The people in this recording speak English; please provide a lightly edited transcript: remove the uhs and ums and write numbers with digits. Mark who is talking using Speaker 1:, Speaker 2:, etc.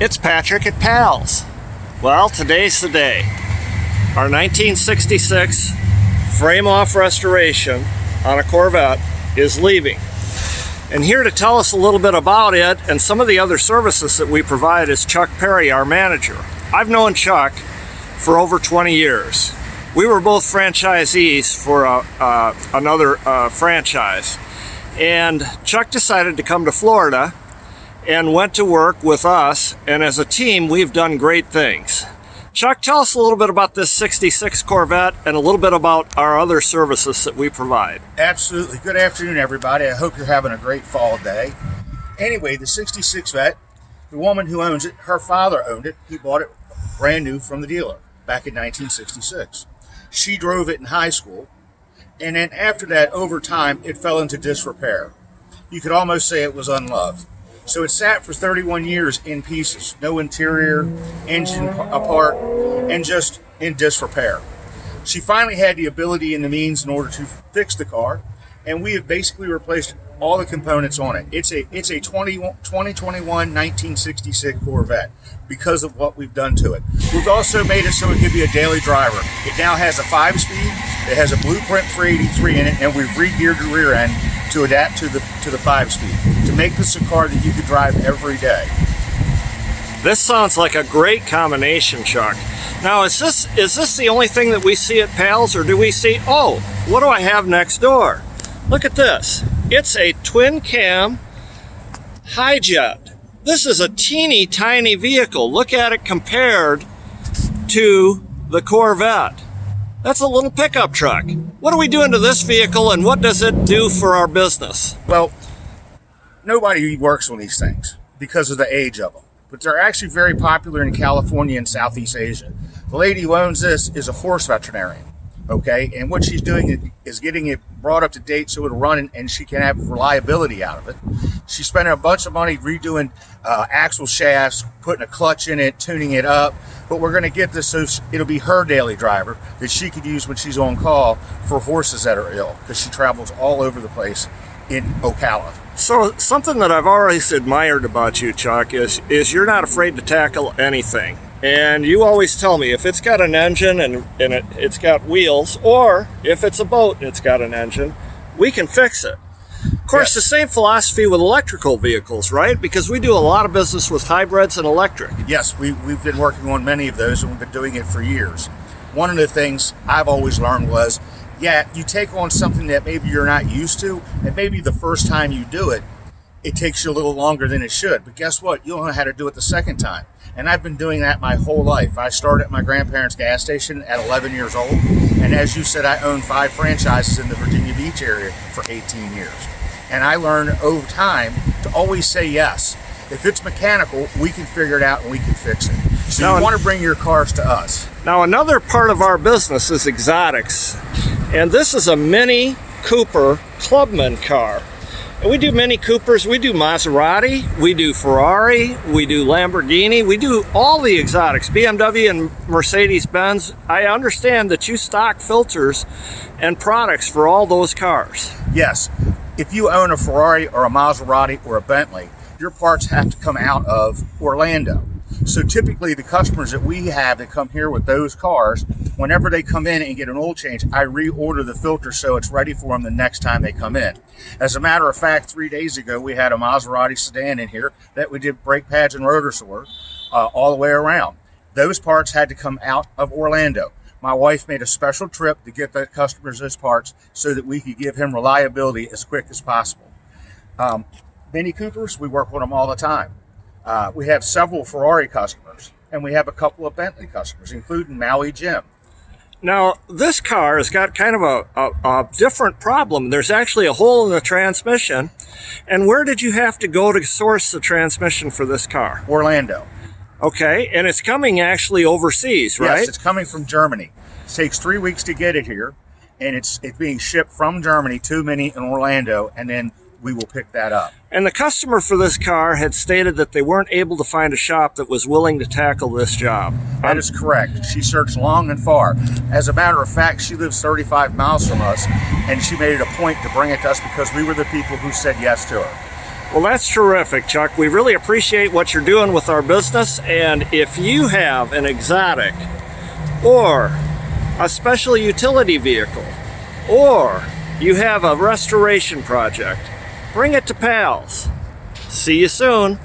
Speaker 1: It's Patrick at Pals. Well, today's the day. Our 1966 frame-off restoration on a Corvette is leaving. And here to tell us a little bit about it and some of the other services that we provide is Chuck Perry, our manager. I've known Chuck for over 20 years. We were both franchisees for another franchise. And Chuck decided to come to Florida and went to work with us, and as a team we've done great things. Chuck, tell us a little bit about this 66 Corvette and a little bit about our other services that we provide.
Speaker 2: Absolutely. Good afternoon, everybody. I hope you're having a great fall day. Anyway, the 66 Vet, the woman who owns it, her father owned it. He bought it brand new from the dealer back in 1966. She drove it in high school, and then after that, over time, it fell into disrepair. You could almost say it was unloved. So it sat for 31 years in pieces, no interior, engine apart, and just in disrepair. She finally had the ability and the means in order to fix the car, and we have basically replaced all the components on it. It's a 2021 1966 Corvette because of what we've done to it. We've also made it so it can be a daily driver. It now has a 5-speed, it has a Blueprint 383 in it, and we've re-geared the rear end to adapt to the 5-speed, to make this a car that you could drive every day.
Speaker 1: This sounds like a great combination, Chuck. Now, is this the only thing that we see at Pals, or do we see, oh, what do I have next door? Look at this. It's a twin cam Hi-Jet. This is a teeny tiny vehicle. Look at it compared to the Corvette. That's a little pickup truck. What are we doing to this vehicle, and what does it do for our business?
Speaker 2: Well, nobody works on these things because of the age of them, but they're actually very popular in California and Southeast Asia. The lady who owns this is a horse veterinarian, okay? And what she's doing is getting it brought up to date so it'll run and she can have reliability out of it. She's spending a bunch of money redoing axle shafts, putting a clutch in it, tuning it up. But we're going to get this so it'll be her daily driver that she could use when she's on call for horses that are ill, because she travels all over the place in Ocala.
Speaker 1: So something that I've always admired about you, Chuck, is you're not afraid to tackle anything. And you always tell me if it's got an engine and it's got wheels, or if it's a boat and it's got an engine, we can fix it. Of course, yes. The same philosophy with electrical vehicles, right? Because we do a lot of business with hybrids and electric.
Speaker 2: Yes, we've been working on many of those, and we've been doing it for years. One of the things I've always learned was, you take on something that maybe you're not used to, and maybe the first time you do it, it takes you a little longer than it should. But guess what? You'll know how to do it the second time. And I've been doing that my whole life. I started at my grandparents' gas station at 11 years old. And as you said, I own 5 franchises in the Virginia Beach area for 18 years. And I learned over time to always say yes. If it's mechanical, we can figure it out and we can fix it. So now, you want to bring your cars to us.
Speaker 1: Now, another part of our business is exotics. And this is a Mini Cooper Clubman car. And we do Mini Coopers, we do Maserati, we do Ferrari, we do Lamborghini, we do all the exotics, BMW and Mercedes-Benz. I understand that you stock filters and products for all those cars.
Speaker 2: Yes. If you own a Ferrari or a Maserati or a Bentley, your parts have to come out of Orlando. So typically the customers that we have that come here with those cars, whenever they come in and get an oil change, I reorder the filter so it's ready for them the next time they come in. As a matter of fact, 3 days ago, we had a Maserati sedan in here that we did brake pads and rotor sore all the way around. Those parts had to come out of Orlando. My wife made a special trip to get the customers those parts so that we could give him reliability as quick as possible. Mini Coopers, we work with them all the time. We have several Ferrari customers, and we have a couple of Bentley customers, including Maui Jim.
Speaker 1: Now, this car has got kind of a different problem. There's actually a hole in the transmission. And where did you have to go to source the transmission for this car?
Speaker 2: Orlando.
Speaker 1: Okay, and it's coming actually overseas, right?
Speaker 2: Yes, it's coming from Germany. It takes 3 weeks to get it here, and it's being shipped from Germany to Mini in Orlando, and then we will pick that up.
Speaker 1: And the customer for this car had stated that they weren't able to find a shop that was willing to tackle this job.
Speaker 2: That is correct. She searched long and far. As a matter of fact, she lives 35 miles from us, and she made it a point to bring it to us because we were the people who said yes to her.
Speaker 1: Well, that's terrific, Chuck. We really appreciate what you're doing with our business. And if you have an exotic or a special utility vehicle, or you have a restoration project, bring it to Pals. See you soon.